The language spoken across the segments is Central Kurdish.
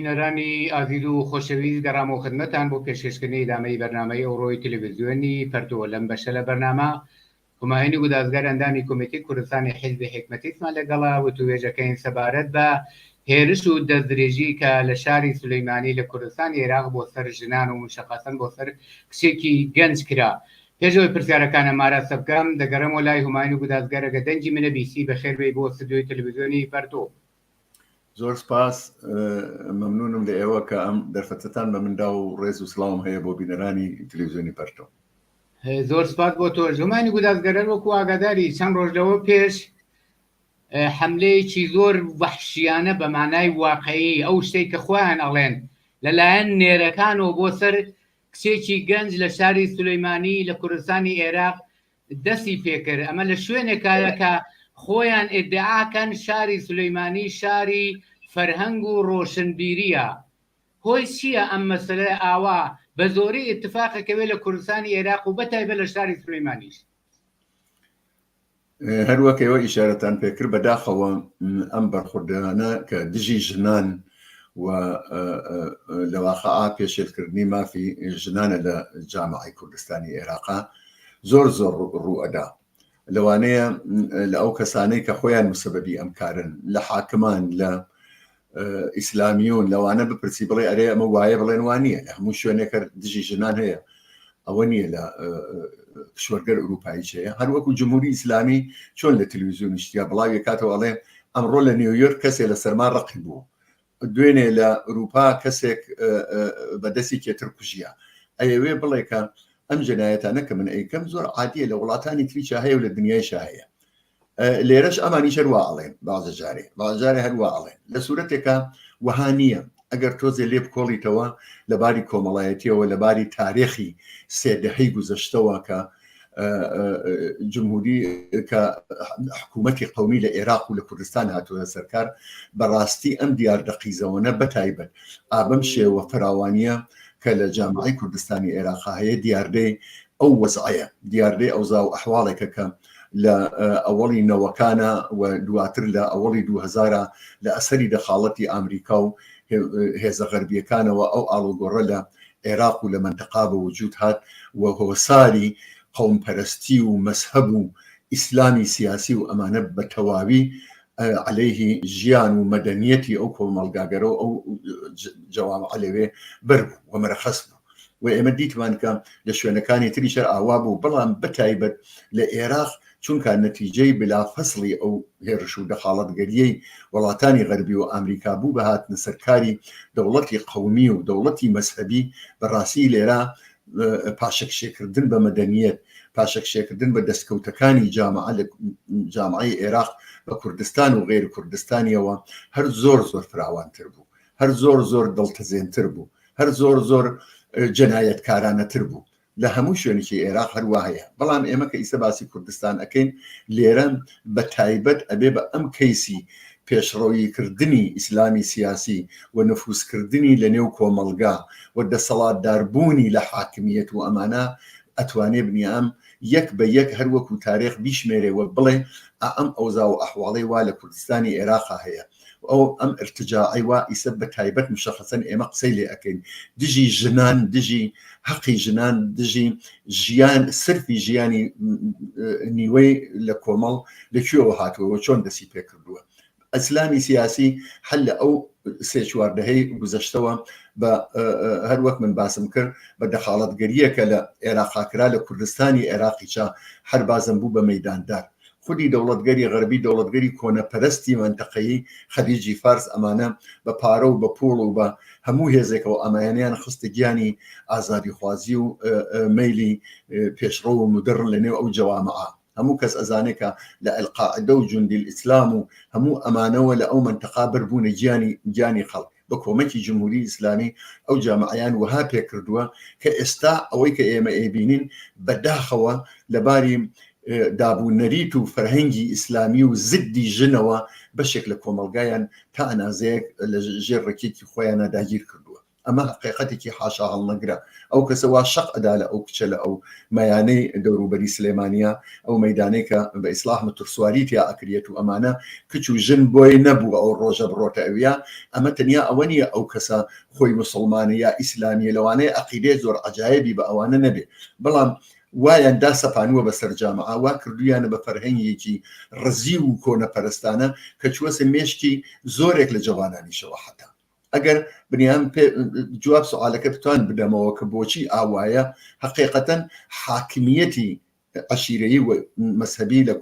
بینەرانی ئازیز و خۆشەویست گەڕامەوە خدمەتان بۆ پێشکەشکردنی ئیدامەی بەرنامەی ئەوڕۆی تەلەڤیزیۆنی پەرتووە لەم بەشە لە بەرنامە هوماهینی گودازگەر ئەندامی کۆمیتی کوردستانی حیزبی حکمەتیسمان لەگەڵا وتوێژەکەین سەبارەت بە هێرش و دەستدرێژی کە لە شاری سولەیمانی لە کوردستانی عێراق بۆ سەر ژنان و مشەخەسەن بۆ سەر کچێکی گەنج کرا. پێشەوەی پرسیارەکانە مارەسە بکەم دەگەڕێمەوە لای هوماهینی گودازگەرەکە دەنگی منە بیسی بەخێربێ بۆ ستودیۆی تەلەڤیزیۆنی پەرتوو. زۆر سپاس مەمنونم لە ئێوە کە ئەم دەرفەتتان بە مندا و ڕێز و سڵاوم هەیە بۆ بینەرانی تەلەڤیزیۆنی پەرتۆ. زۆر سپاس بۆ تۆ. هوماهینی گودازگەرە وەکو ئاگاداری چەند ڕۆژ لەوە پێش حملەیەکی زۆر وەحشیانە بە مانای واقعی ئەو شتێک کە خۆیان ئەڵێن لەلایەن نێرەکانەوە بۆ سەر کچێکی گەنج لە شاری سولەیمانی لە کوردستانی عێراق دەستی پێکرد. ئەمە لە شوێنێکایە کە خۆیان ئیدعاکەن شاری سولەیمانی شاری فەرهەنگ و ڕۆشنبیریە. هۆی چییە ئەم مەسەلە ئاوا بە زۆری اتفاقەکەوێت لە کوردستانی عێراق و بەتایبەت لە شاری سولەیمانیش؟ هەروەکەوە ئیشارەتان پێکرد بەداخەوە ئەم بەرخوردانە کە دژی ژنان و لەواقعا پێشێلکردنی مافی ژنانە لە جامعەی کوردستانی عێراقا زۆر ڕوئەدا. لەوانەیە لە ئەو کەسانەی کە خۆیان مسبەبی ئەم کارن لە حاکمان لە ئیسلامیون لەوانە بپرسی بڵێ ئەرێ ئەمە وایە بڵێن وانە لە هەموو شوێنێکە دژی ژنان هەیە ئەوە نییە لە کشوەرگەر ئوروپایی هەیە. هەروەکو جمهوری ئیسلامی چۆن لە تەلەڤیزیۆن شتیا بڵاوی کاتەوە ئەڵێ ئەمڕۆ لە نیویۆرک کەسێک لە سەرما ڕقی بوو، دوێنێ لە ئوروپا کەسێک بەدەستی کێتر کوژیە. ئەوێ بڵێ کە ئەم جنایەتانە کە من ئەیکەم زۆر عادیە لە وڵاتانی تریچە هەیە و لە دنیایشە هەیە. لێرەش ئەمانی هەروە ئەڵێن بازجارێ هەروە ئەڵێن لە سوورەتێکە وەها نییە ئەگەر تۆزێ لێ بکۆڵیتەوە لەباری کۆمەڵایەتیەوە لەباری تاریخی سێدەهەی گوزەشتەوە کە جمهوری کە حکوومەتی قەومی لە عێراق و لە کوردستان هاتووە سەرکار بەڕاستی ئەم دیاردەقیزەوەنە بەتایبەت ئابەم شێوە فراوانیە کە لە جامعەی کوردستانی عێراق هەیە دیاردەی ئەو وەزعەیە دیاردەی ئەوزا و ئەحواڵێکە کە لە ئەوەڵی نەوەکانە و دواتر لە ئەوەڵی 2000 لە ئەسەری دەخاڵەتی ئامریکا و هێزە غەربیەکانەوە ئەو ئاڵوگۆڕە لە عێراق و لە منتەقا بە وجود هات و هۆساری قەومپەرستی و مەسهەب و ئیسلامی سیاسی و ئەمانە بە تەواوی عەلەیهی ژیان و مەدەنیەتی ئەو کۆمەڵگاگەرەوە ئەو جەوامع لەوێ بەربوو و مەرەخەس بوو و ئێمە دیتمان کە لە شوێنەکانی تریشەر ئاوا بوو، بەڵام بەتایبەت لە عێراق چونکە نەتیجەی بلافەسڵی ئەو هێرش و دەخاڵەتگەریەی وڵاتانی غەربی و ئامریکا بوو بە هاتنە سەرکاری دەوڵەتی قەومی و دەوڵەتی مەسهەبی بەڕاستی لێرە پاشەکشێکردن بە مەدەنیەت پاشەکشێکردن بە دەستکەوتەکانی جامعەی عێراق بە کوردستان و غێر کوردستانیەوە هەر زۆر فراوانتر بوو، هەر زۆر دڵتەزێنتر بوو، هەر زۆر جەنایەتکارانەتر بوو لە هەموو شوێنێکی عێراق هەروە هەیە. بەڵام ئێمە کە ئیسە باسی کوردستان ئەەکەین لێرە بە تایبەت ئەبێ بە ئەم کەیسی پێشڕەویکردنی ئیسلامی سیاسی و نفوسکردنی لە نێو کۆمەلگا و دەسەڵاتداربوونی لە حاکمیەت و ئەمانە ئەتوانێ بنیام یەک بە یەک هەروەکو تاریخ بیشمێرێەوە بڵێ ئەم ئەوزا و ئەحواڵەی وا لە کوردستانی عێراقا هەیە ئەو ئەم ارتجاعی وا ئیسە بە تایبەت مشەخەسەن ئێمە قسەی لێ ئەەکەین دژی ژنان، دژی حەقی ژنان، دژی ژیان سرفی ژیانی نیوەی لە کۆمەڵ لەکوێوە هاتووەوە چۆن دەسی پێکردووە. ئەسلامی سیاسی هەل لە ئەو سێ چواردەهەی گوزەشتەوە بە هەروەک من باسم کرد بە دەخاڵەتگەریەکە لە عێراقاکرا لە کوردستانی عێراقیچە هەر بازم بوو بە مەیداندار. خودی دەوڵەتگەری غەربی دەوڵەتگەری کۆنەپەرستی منتەقەیی خەلیجی فارس ئەمانە بە پارە و بە پوڵ و بە هەموو هێزێکەوە ئەمایانیان خستە گیانی ئازادیخوازی و مەیلی پێشڕۆ و مدرن لە نێو ئەو جەوامعە. هەموو کەس ئەزانێکە لە ئەلقاعدە و جوندی ئیسلام و هەموو ئەمانەوە لە ئەو منتەقا بەربوونە گیانی خەڵک بە کۆمەکی جمهوری ئیسلامی ئەو جامعیان وها پێکردووە کە ئێستا ئەوەی کە ئێمە ئێبینین بەداخەوە لەباری دابوونەریت و فەرهەنگی ئیسلامی و زدی ژنەوە بەشێک لە کۆمەلگایان تا ئەنازەیەک لە ژێر ڕێکێکی خۆیانە داگیر کردووە. ئەمە حقیقەتێکی حاشا هەڵنەگرە ئەو کەسەوا شەق ئەدا لە ئەو کچە لە ئەو مەیانەی دەوروبەری سلێمانیا ئەو مەیدانەی کە بە ئیسلاح مەترسواری تیا ئەکرێت و ئەمانە کچ و ژن بۆی نەبوو ئەو ڕۆژە بڕۆتە ئەویا ئەمە تەنیا ئەوە نیە ئەو کەسە خۆی مسلمانە یا ئیسلامیە لەوانەیە عەقیدەی زۆر عەجایبی بە ئەوانە نەبێ بەڵام وایان دا سەپانووە بە سەرجامعە وا کردویانە بە فەرهەنگێکی ڕزی و کۆنەپەرستانە کە چوەسە مێشکی زۆرێک لە جوانانیشەوە حتا ئەگەر بنیان جواب سوالەکە بتوان بدەمەوە کە بۆچی ئاوایە حقیقەتەن حاکمیەتی عشیرەیی و مەسهەبی لە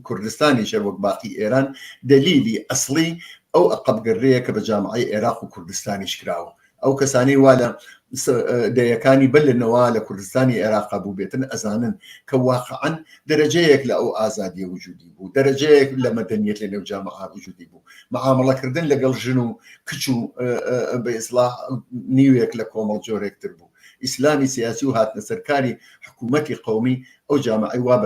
کوردستانی شەر وەک باقی ئێران دلیلی ئەسڵی ئەو عەقەبگەڕەیە کە بە جامعەی عێراق و کوردستانیش کراوە ئەو کەسانی وا لە دەیەکانی بلنەوە لە کوردستانی عێراق بوو بێتن ئەزانن کە واقعاً دەرەجەیەک لە ئەو ئازادیە وجودی بوو دەرەجەیەک لە مەدەنیەت لە نێو جامعە وجودی بوو مەعامەڵەکردن لەگەڵ ژن و کچ و بە ئیسلاح نیوێک لە کۆمەڵ جۆرێکتر بوو ئیسلامی سیاسی و هاتنە سەرکاری حکوومەتی قەومی ئەو جامعەی وا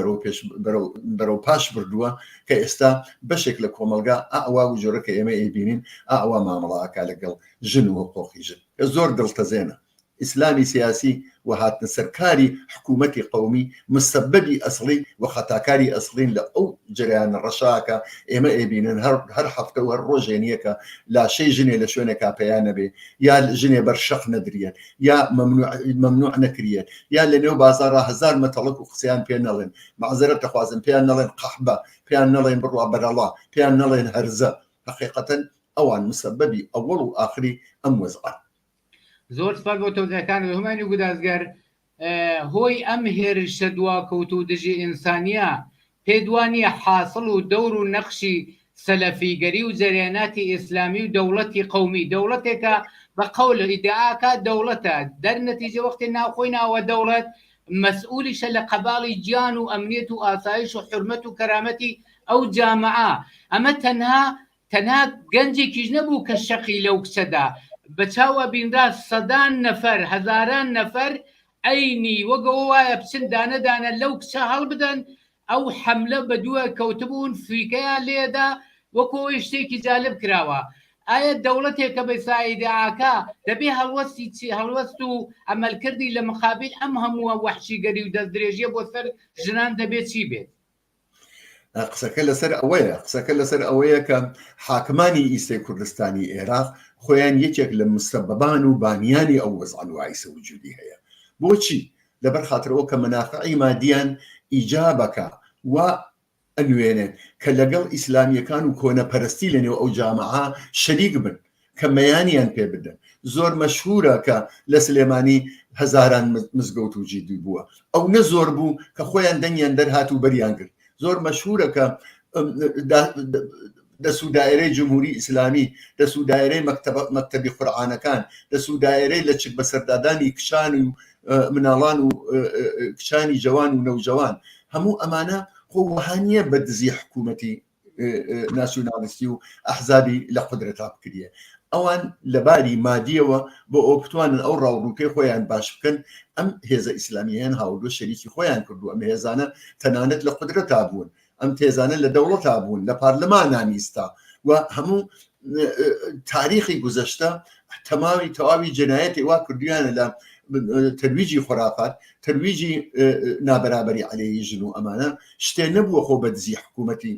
بەرەو پاش بردووە کە ئێستا بەشێک لە کۆمەلگا ئەوا و جۆرە کە ئێمە ئەیبینین ئەوا مامەڵاکە لەگەڵ ژن و حقوقی ژن کە زۆر دڵتەزێنە ئیسلامی سیاسی و هاتنە سەرکاری حکوومەتی قەومی مسببی ئەسڵی و خەتاکاری ئەسڵین لە ئەو جریانە ڕەشاکە ئێمە ئەیبینن هەر هەفتە و هەر ڕۆژێ نییە کە لاشەی ژنێ لە شوێنێکا پەیان نەبێ یا ژنێ بەرشەق نەدرێت یا مەمنوع نەکرێت یا لە نێو بازارە هەزار مەتەڵک و قسەیان پێ نەڵێن معزەرەت دەخوازن پێیان نەڵێن قەحبە پێیان نەڵێن بڕوا بەرەڵا پێیان نەڵێن هەرزە حقیقەتەن ئەوان مسببی ئەوەڵ و ئاخری ئەم وەزعە زۆر سپاس بۆ تۆزەکان هەمانی گودازگەر هۆی ئەم هێرشە دواکەوت و دژی ئینسانیە پێدوانیە حاصل و دەور و نەخشی سەلەفیگەری و جەریاناتی ئیسلامی و دەوڵەتی قەومی دەوڵەتێکە بە قەول ئیدعاکە دەوڵەتە دەرنەتیجە وەختی ناوخۆی ناوە دەوڵەت مەسئولیشە لە قەباڵی گیان و ئەمنیەت و ئاسایش و حرمەت و کەرامەتی ئەو جامعە ئەمە تەنها گەنجێکیش نەبوو کە شەقی لەو کچەدا بەچاوە بینرا سەدان نەفەر هەزاران نەفەر ئەینی وەگەوە وایە بچن دانەدانە لەو کچە هەڵ بدەن ئەو حەملە بە دووە کەوتبوون فریکەیان لێدا وەکەوەی شتێکی جالب کراوە ئایا دەوڵەتێکە بە سایدعاکە دەبێ هەڵوەست و ئەمەلکردی لە مقابل ئەم هەمووە وەحشیگەری و دەستدرێژیە بۆ سەر ژنان دەبێت چی بێت قسەکە لەسەر ئەوەیە کە حاکمانی ئیسەی کوردستانی عێراق خۆیان یەکێک لە مستەبەبان و بانیانی ئەو وەزعە وایسە وجودی هەیە بۆچی لەبەر خاطرەوە کە منافعی مادیان ئیجابەکە و ئەنوێنێت کە لەگەڵ ئیسلامیەکان و کۆنەپەرستی لە نێو ئەو جامعە شەریک بن کە مەیانیان پێ بدەن زۆر مەشهورە کە لە سلێمانی هەزاران مزگەوت و جیدی بووە ئەو نە زۆر بوو کە خۆیان دەنگیان دەرهات و بەریان کرد زۆر مەشهورە کە دەسوو دایرەی جمهوری ئیسلامی دەسوو دایرەی مەکتەبی قورئانەکان دەسوو دایرەی لە چک بەسەردادانی کشان و مناڵان و کچانی جوان و نەوجەوان هەموو ئەمانە خۆ وەهانیە بە دزی حکوومەتی ناسیۆنالیستی و ئەحزابی لە قودرەتا بکرێ ئەوان لەباری مادیەوە بۆ ئەو بتوانن ئەو ڕاوڕووکەی خۆیان باش بکەن ئەم هێزە ئیسلامیان هاوردوە شەریکی خۆیان کردو ئەم هێزانە تەنانەت لە قودرەتا بوون ئەم تێزانە لە دەوڵەتا بوون لە پارلەمانانی ئێستا و هەموو تاریخی گوزەشتە تەواوی جنایەتی وا کردویانە لە ترویجی خرافات ترویجی نابەرابەری عەلەیهی ژن و ئەمانە شتێ نەبووە خۆ بە دزی حکوومەتی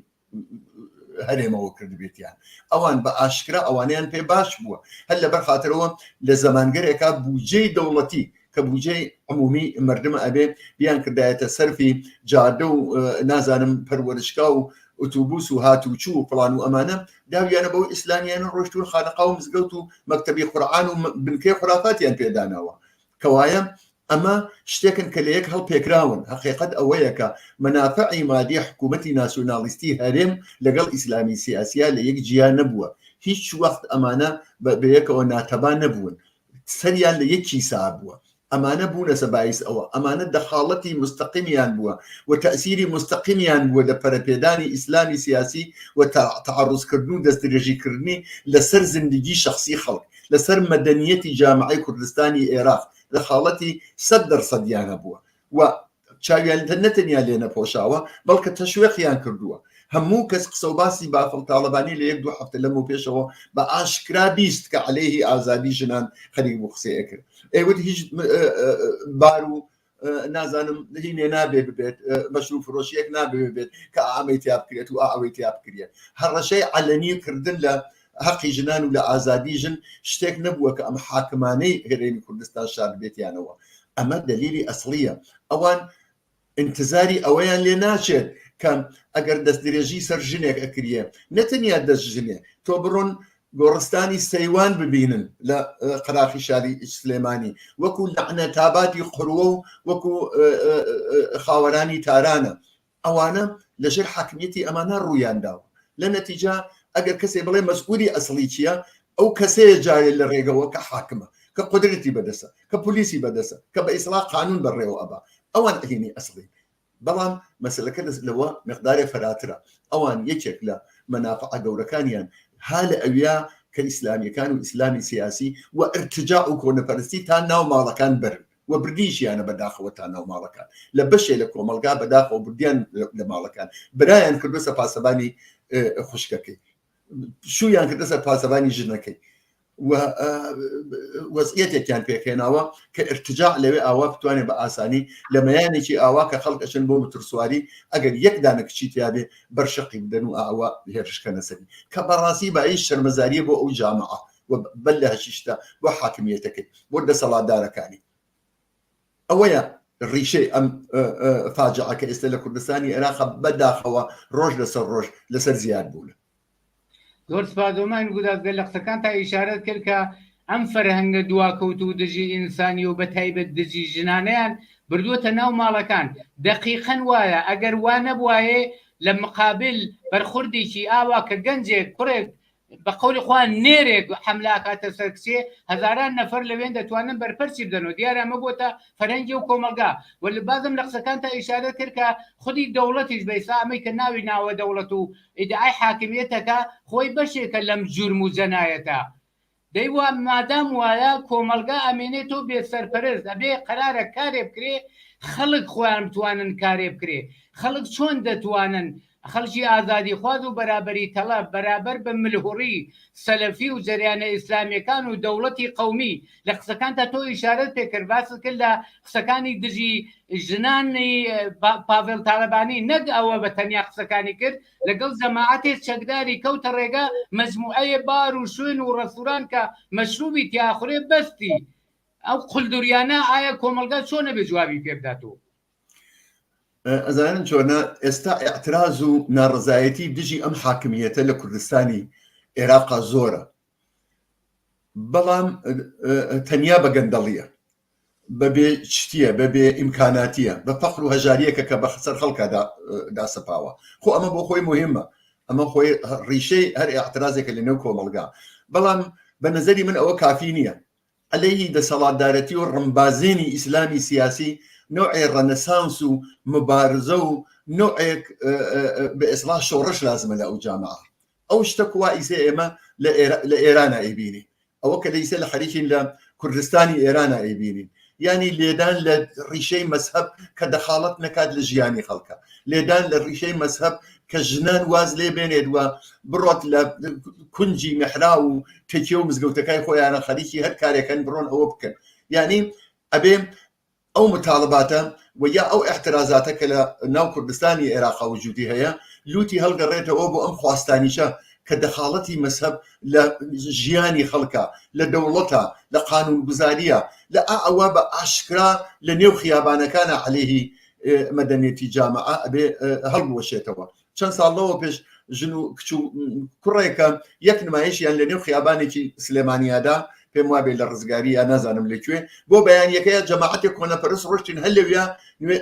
هەرێمەوە کردبێتیان ئەوان بە ئاشکرا ئەوانیان پێ باش بووە هەر لەبەر خاترەوە لە زەمانگەرێکا بودجەی دەوڵەتی کە بودجەی عمومی مردمە ئەبێ بیان کردایەتە سەرفی جادە و نازانم پەروەرشکا و ئۆتۆبوس و هاتوچوو و فڵان و ئەمانە داویانە بەو ئیسلامیانە ڕۆشتون خانەقا و مزگەوت و مەکتەبی قورئان و بنکەی خورافاتیان پێداناوە کەوایە ئەمە شتێکن کە لە یەک هەڵپێکراون حقیقەت ئەوەیە کە مەنافعی مادی حکوومەتی ناسیۆنالیستی هەرێم لەگەڵ ئیسلامی سیاسیە لە یەک جیان نەبووە هیچ وەخت ئەمانە بەیەکەوە ناتەبان نەبوون سەریان لە یەکی سا بووە ئەمانە بوونە سەبایس ئەوە ئەمانە دەخاڵەتی مستەقیمیان بووە و تەئسیری مستەقیمیان بووە لە پەرەپێدانی ئیسلامی سیاسی و تەعەڕوزکردن و دەستدرێژیکردنی لەسەر زندگی شەخصی خەڵک لەسەر مەدەنیەتی جامعەی کوردستانی عێراق دەخاڵەتی 100% بووە و چاویان نەتەنیا لێ نەپۆشاوە بەڵکە تەشویقیان کردووە هەموو کەس قسە و باسی بافڵ تاالبانی لە 1-2 هەفتە لەمە پێشەوە بە ئاشکرا بیست کە عەلەیهی ئازادی ژنان خەریک بوو قسەیە کرد ئێوت هیچ بار و نازانم هینێ نابێ ببێت مەشروع فرۆشیەک نابێ ببێت کە ئامەی تیا بکرێت و ئەوەی تیا بکرێت هەڕەشەی عەلەنی کردن لە حەقی ژنان و لە ئازادی ژن شتێک نەبووە کە ئەم حاکمانەی هێرێمی کوردستان شار بێتیانەوە ئەمە دلیلی ئەسڵیە ئەوان انتظاری ئەوەیان لێ ناچێت کە ئەگەر دەستدرێژی سەر ژنێک ئەکرێ نەتەنیا دەست ژنێ تۆ بڕۆن گۆڕستانی سەیوان ببینن لە قەراقی شاری سلێمانی وەکو لەعنەتاباتی قڕوە و وەکو خاوەرانی تارانە ئەوانە لەژێر حاکمیەتی ئەمانە ڕوویانداوە لە نەتیجا ئەگەر کەسێ بڵێ مەسئولی ئەسڵی چییە ئەو کەسەیە جارێ لە ڕێگەوە کە حاکمە کە قودرەتی بەدەسە کە پلیسی بەدەسە کە بە ئیسلاح قانون بەڕێوە ئەبا ئەوان ئەهینی ئەسڵی بەڵام مەسلەکە لەوە مقدارێ فەراترە ئەوان یەکێک لە مەنافع گەورەکانیان ها لە ئەویا کە ئیسلامیەکان و ئیسلامی سیاسی و ارتجاع و کۆنەپەرستی تا ناو ماڵەکان برن و بردیشیانە بەداخەوە تا ناو ماڵەکان لە بەشێ لە کۆمەلگا بەداخەوە بردیان لە ماڵەکان برایان کردو سە پاسەبانی خوشکەکەی شویان کردە سەر پاسەبانی ژنەکەی وەزعیەتێکیان پێکێناوە کە ارتجاع لەوێ ئاوا بتوانێت بە ئاسانی لە مەیانێکی ئاوا کە خەڵکەشن بۆ مترسواری ئەگەر یەک دانە کچیتیا بێ بەرشەقی بدەن و ئاوا هێرشکەنە سەری کە بەڕاستی بە ئەی شەرمەزاریە بۆ ئەو جامعە بەل لە هەشیشتا بۆ حاکمیەتەکەی بۆ دەسەڵاتدارەکانی ئەوەیە ڕیشەی ئەم فاجعە کە ئێستا لە کوردستانی عێراق بەداخەوە ڕۆژ لەسەر ڕۆژ لەسەر زیاد بوون زۆر سپاسۆمان گودازگەر لە قسەکان تا ئیشارەت کرد کە ئەم فەرهەنگە دواکەوت و دژی ئینسانی و بە تایبەت دژی ژنانەیان بردووەتە ناو ماڵەکان دەقیقەن وایە ئەگەر وا نەبوایێ لە مقابل بەرخوردێکی ئاوا کە گەنجێک کوڕێک بە قەولی خوان نێرێک حملاکاتە سەر کچێ هەزاران نەفەر لەوێن دەتوانن بەرپەرچی بدەنەوە دیارە ئەمە بۆتە فەرهەنگی و کۆمەلگا وە بازم لە قسەکان تا ئیشارەت کرد کە خودی دەوڵەتیش بە ئێستا ئەمەی کە ناوی ناوە دەوڵەت و ئیدعای حاکمیەتەکە خۆی بەشێکە لەم جورم و جەنایەتە دەیوە مادام وایە کۆمەلگا ئەمێنێت تۆ بێ سەرپەرست ئەبێ قەرارە کارێ بکرێ خەڵک خۆیان بتوانن کارێ بکرێ خەڵک چۆن دەتوانن خەڵکی ئازادی خواز و بەرابەری تەڵاب بەرابەر بە ملهوڕی سەلەفی و جەریانە ئیسلامیەکان و دەوڵەتی قەومی لە قسەکان تا تۆ ئیشارەت پێکرد باست کرد لە قسەکانی دژی ژنانی پاڤێڵ تاالبانی نەک ئەوە بە تەنیا قسەکانی کرد لەگەڵ جەماعەتێک چەکداری کەوتە ڕێگە مەجموعەیە بار و شوێن و ڕەسووران کە مەشروبی تیاخورێ بەستی ئەو قولدوریانە ئایا کۆمەلگا چۆنە بێ جوابی پێ بداتەوە ئەزانن چۆنە ئێستا ئەعتراز و ناڕزایەتی دژی ئەم حاکمیەتە لە کوردستانی عێراقا زۆرە بەڵام تەنیا بە گەندەڵیە بەبێ شتیە بەبێ ئیمکاناتیە بە فەقر و هەژاریەکە کە بە سەر خەڵکە داسەپاوە خۆ ئەمە بۆ خۆی مهمە ئەمە خۆی ڕیشەی هەر ئەعترازێکە لە نێو کۆمەلگا بەڵام بە نەزەری من ئەوە کافی نییە عەلەیهی دەسەڵاتدارەتی و ڕمبازێنی ئیسلامی سیاسی نوعی ڕەنەسانس و مبارزە و نوعێک بە ئیسلاح شۆڕش لازمە لە ئەو جامعە ئەو شتە کووا ئیسێ ئێمە لە ئێرانە ئەیبینی ئەوە کە لەیسە لە خەریکین لە کوردستانی ئێرانە ئەیبینین یعنی لێدان لە ڕیشەی مەزهەب کە دەخاڵەت نەکات لە ژیانی خەڵکە لێدان لە ڕیشەی مەزهەب کە ژنان واز لێ بێنێت وە بڕۆت لە کونجی مەحرا و تێکیە و مزگەوتەکەی خۆیانە خەریکی هەر کارێکن بڕۆن ئەوە بکەن یعنی ئەبێ ئەو مطالباتە و یا ئەو احترازاتە کە لە ناو کوردستانی عێراقا وجودی هەیە لوتی هەڵگەڕێتەوە بۆ ئەم خواستانیشە کە دەخاڵەتی مەزهەب لە ژیانی خەڵکە لە دەوڵەتە لە قانونگوزاریە لە ئەوە بە ئاشکرا لە نێو خیابانەکانە عەلەیهی مەدەنیەتی جامعە ئەبێ هەڵبوەشێتەوە چەند ساڵەوە پێش ژن و کچ و کوڕێکە یەک نمایشیان لە نێو خیابانێکی سلێمانیادا پێم وابێ لە ڕزگاری یا نازانم لەکوێ بۆ بەیانیەکەیە جەماعەتێک کۆنەپەرست ڕۆشتین هەر لەوێ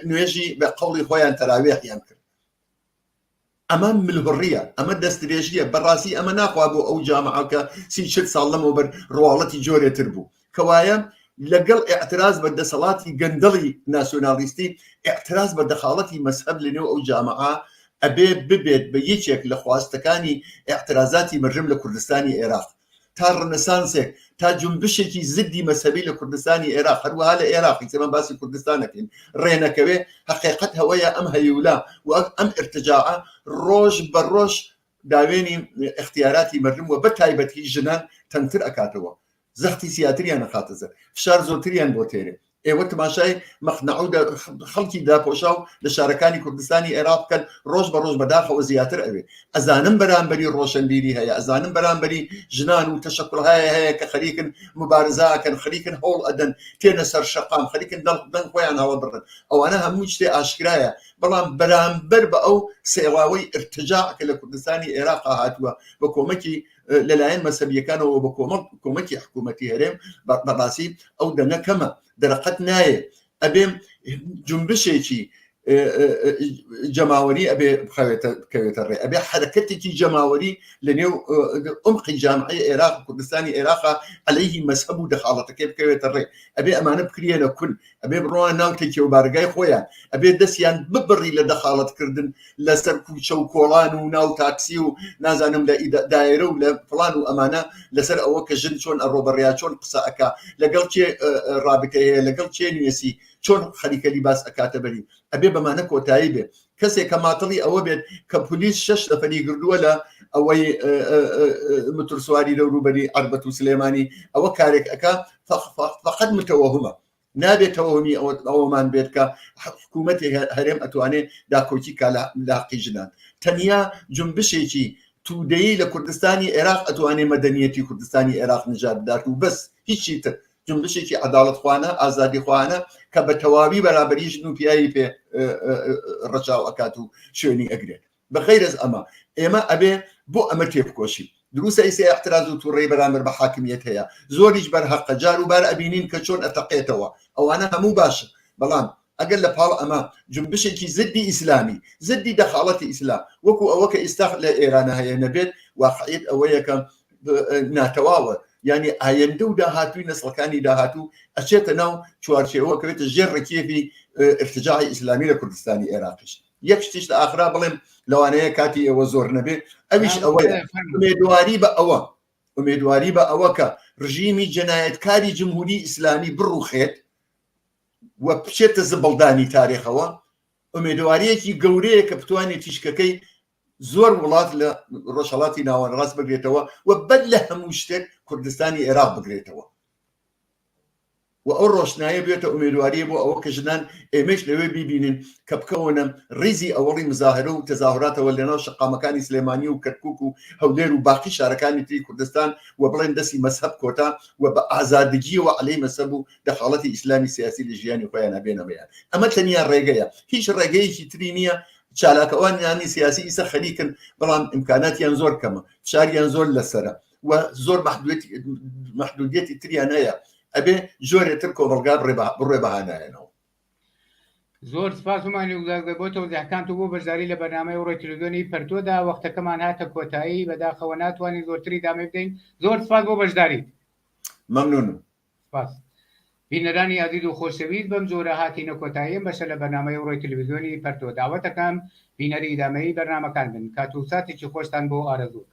نوێژی بە قەوڵی خۆیان تەراویحیان کرد ئەمە ملهوڕیە ئەمە دەستدرێژیە بەڕاستی ئەمە ناخوا بۆ ئەو جامعەکە 30 ساڵ لەمەوبەر ڕواڵەتی جۆرێتر بوو کەوایە لەگەڵ ئێعتراز بە دەسەڵاتی گەندەڵی ناسیۆنالیستی ئێعتراز بە دەخاڵەتی مەزهەب لەنێو ئەو جامعە ئەبێ ببێت بە یەکێک لە خواستەکانی ئێعترازاتی مەرجەم لە کوردستانی عێراق تا ڕنەسانسێک تا جنبشێکی زدی مەسەبی لە کوردستانی عێراق هەروەها لە عێراقی چەمە باسی کوردستانەکەین ڕێنەکەوێ حقیقت هەوەیە ئەم هەیولا و ئەم ارتجاعە ڕۆژ بە ڕۆژ داوێنی اختیاراتی مردم و بە تایبەتی ژنان تەنگتر ئەکاتەوە زەختی سیاتریان نەخاتە زەر فشار زۆرتریان بۆ تێرێ ئێوە تماشای مەخنەع و خەڵکی داپۆشاو لە شارەکانی کوردستانی عێراق بکەن ڕۆژ بە ڕۆژ بەداخەوە زیاتر ئەوێ ئەزانم بەرامبەری ڕۆشنبیری هەیە ئەزانم بەرامبەری ژنان و تەشەکڵهای هەیە کە خەریکن مبارزاکەن خەریکن هەوڵ ئەدەن تێنە سەر شەقام خەریکن دەنگ خۆیان هەوە بڕن ئەوانە هەموو شتێ ئاشکرایە بەڵام بەرامبەر بە ئەو سێڵاوەی ارتجاع کە لە کوردستانی عێراق هاتووە بە کۆمەکی لەلایەن مەسەبیەکانەوە بە کۆمەکی حکوومەتی هەرێم بەڕاستی ئەو دەنەکەمە دەرەقەت نایە ئەبێ جنبشێکی جەماوەری ئەبێ بکەوێتە ڕێ ئەبێ حرەکەتێکی جەماوەری لە نێو ئەمقی جامعی عێراق کوردستانی عێراقا عەلەیهی مەذهەب و دەخاڵەتەکەی بکەوێتە ڕێ ئەبێ ئەمانە بکرێنە کون ئەبێ بڕۆنە ناو تێکی و بارگای خۆیان ئەبێ دەستیان ببڕی لە دەخاڵەتکردن لەسەر کوچە و کۆڵان و ناو تاکسی و نازانم لە دایرە و لە فڵان و ئەمانە لەسەر ئەوە کە ژن چۆن ئەڕۆبەڕیا چۆن قسە ئەکا لەگەڵ چێ ڕابطەیە لەگەڵ چێ نوێسی چۆن خەریکە لیباس ئەکاتە بەری ئەبێ بەمانە کۆتایی بێت کەسێک کە ماتڵی ئەوە بێت کە پلیس 6 نەفەری گردووە لە ئەوەی مترسواری دەوروبەری عەربەت و سلێمانی ئەوە کارێک ئەکا فقط متەوەهمە نابێت تەوەهمی ئەوەمان بێت کە حکوومەتی هەرێم ئەتوانێت داکۆکی لاقی ژنان تەنیا جنبشێکی تودەیی لە کوردستانی عێراق ئەتوانێت مەدەنیەتی کوردستانی عێراق نژاد بدات و بەس هیچی تر جنبشێکی عەداڵەتخواانە ئازادیخواانە کە بە تەواوی بەرابەری ژن و پیاوی پێ ڕەچاو ئەکات و شوێنی ئەگرێت بەغەیر ئەز ئەمە ئێمە ئەبێ بۆ ئەمە تێبکۆشی دروسە ئیسێ احتراز و تووڕێی بەرامبەر بە حاکمیەت هەیە زۆریش بەرهەقە جار و بار ئەبینین کە چۆن ئەتەقێتەوە ئەوانە هەموو باشە بەڵام ئەگەر لە پاڵ ئەمە جنبشێکی زدی ئیسلامی زدی دەخاڵەتی ئیسلام وەکو ئەوە کە ئێستا لە ئێرانە هەیە نەبێت واقعیت ئەوەیە کە ناتەواوە یعنی ئایندە و داهاتووی نەسڵەکانی داهاتوو ئەچێتە ناو چوارچێوە کەوێتە ژێر ڕکێفی ارتجاعی ئیسلامی لە کوردستانی عێراقیش یەک شتیش لە ئاخرا بڵێم لەوانەیە کاتی ئێوە زۆر نەبێت ئەویش ئەوەیە ئومێدواری بە ئەوە کە ڕژیمی جەنایەتکاری جمهوری ئیسلامی بڕوخێت و بچێتە زبڵدانی تاریخەوە ئومێدواریەکی گەورەیە کە بتوانێت تیشکەکەی زۆر وڵات لە ڕۆژهەڵاتی ناوەڕاست بگرێتەوە و بەد لە هەموو شتێک کوردستانی عێراق بگرێتەوە و ئەو ڕۆشنایە بێتە ئومێدواریە بۆ ئەوە کە ژنان ئێمەش لەوێ بیبینن کە بکەونە ڕیزی ئەوەڵی مزاهرە و تەزاهوراتەوە لەناو شەقامەکانی سلێمانی و کەرکووک و هەولێر و باقی شارەکانی تری کوردستان و بڵێن دەستی مەذهەب کۆتا و بە ئازادگیەوە عەلەی مەذهەب و دەخاڵەتی ئیسلامی سیاسی لە ژیانی خۆیان هەبێنە بەیان ئەمە تەنیا ڕێگەیە هیچ ڕێگەیەکی تری نییە چالاکەوانیانی سیاسی ئیسە خەریکن بەڵام ئیمکاناتیان زۆر کەمە فشاریان زۆر لەسرە و زۆر محدودیەتی تریان هەیە ئەبێ جۆرێتر کۆمەڵگا بڕێ بەهانایەنەوە زۆر سپاس ومانی وزارگە بۆ تەوزیحکان و بۆ بەشداری لە بەرنامەی ڕۆی تلڤیزیۆنی پەرتۆدا وەختەکەمان هاتە کۆتایی بەداخەوە ناتوانین زۆرتری دامێ بدەین زۆر سپاس بۆ بەشداریت مەمنونم سپاس بینەرانی عەزیز و خۆشەویست بەم جۆرە هاتینە کۆتایی بەشە لە بەرنامەی ڕۆی تلڤیزیۆنی پەرتۆ داوەتەکەم بینەری ئیدامەیی بەرنامەکان بن کات و ساتێکی خۆشتان بۆ ئارەزوو